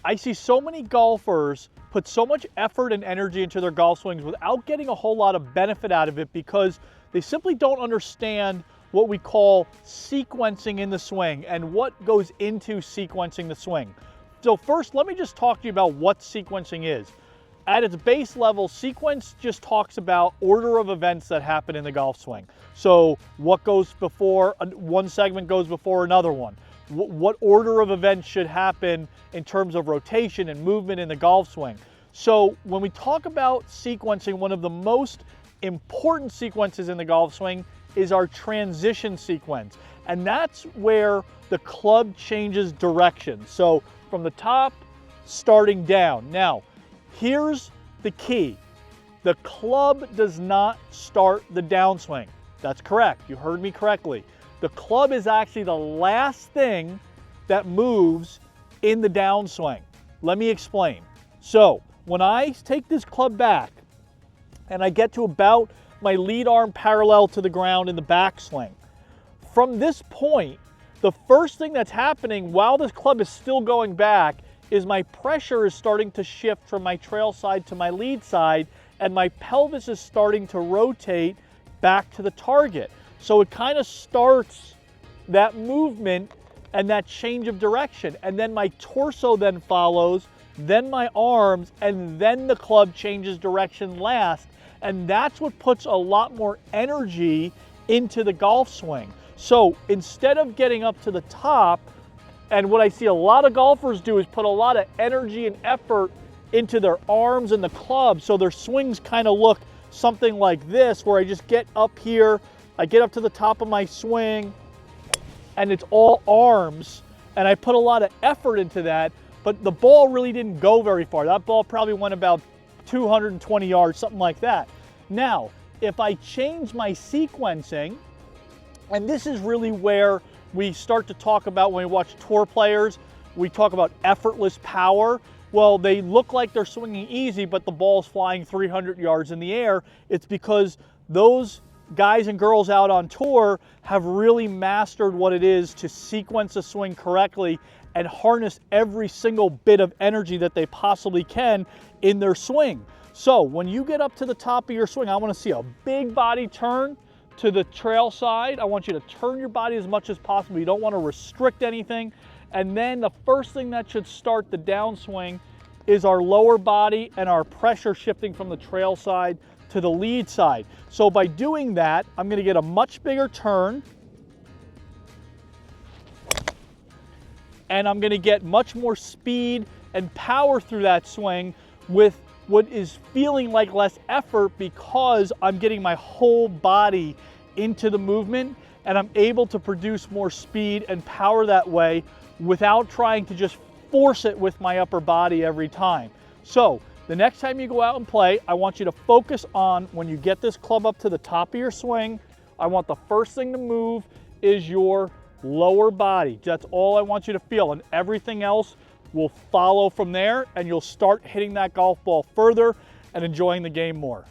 I see so many golfers put so much effort and energy into their golf swings without getting a whole lot of benefit out of it because they simply don't understand what we call sequencing in the swing and what goes into sequencing the swing. So first, let me just talk to you about what sequencing is. At its base level, sequence just talks about order of events that happen in the golf swing. So what goes before, one segment goes before another one. What order of events should happen in terms of rotation and movement in the golf swing. So when we talk about sequencing, one of the most important sequences in the golf swing is our transition sequence. And that's where the club changes direction. So from the top, starting down. Now, here's the key. The club does not start the downswing. That's correct. You heard me correctly. The club is actually the last thing that moves in the downswing. Let me explain. So when I take this club back and I get to about my lead arm parallel to the ground in the backswing, from this point, the first thing that's happening while this club is still going back is my pressure is starting to shift from my trail side to my lead side, and my pelvis is starting to rotate back to the target. So it kind of starts that movement and that change of direction. And then my torso then follows, then my arms, and then the club changes direction last. And that's what puts a lot more energy into the golf swing. So instead of getting up to the top, and what I see a lot of golfers do is put a lot of energy and effort into their arms and the club, so their swings kind of look something like this, where I just get up here, I get up to the top of my swing, and it's all arms, and I put a lot of effort into that, but the ball really didn't go very far. That ball probably went about 220 yards, something like that. Now, if I change my sequencing, and this is really where we start to talk about when we watch tour players, we talk about effortless power. Well, they look like they're swinging easy, but the ball's flying 300 yards in the air. It's because those guys and girls out on tour have really mastered what it is to sequence a swing correctly and harness every single bit of energy that they possibly can in their swing. So when you get up to the top of your swing, I want to see a big body turn to the trail side. I want you to turn your body as much as possible. You don't want to restrict anything. And then the first thing that should start the downswing is our lower body and our pressure shifting from the trail side to the lead side. So by doing that, I'm going to get a much bigger turn, and I'm going to get much more speed and power through that swing with what is feeling like less effort, because I'm getting my whole body into the movement, and I'm able to produce more speed and power that way without trying to just force it with my upper body every time. So the next time you go out and play, I want you to focus on, when you get this club up to the top of your swing, I want the first thing to move is your lower body. That's all I want you to feel, and everything else will follow from there, and you'll start hitting that golf ball further and enjoying the game more.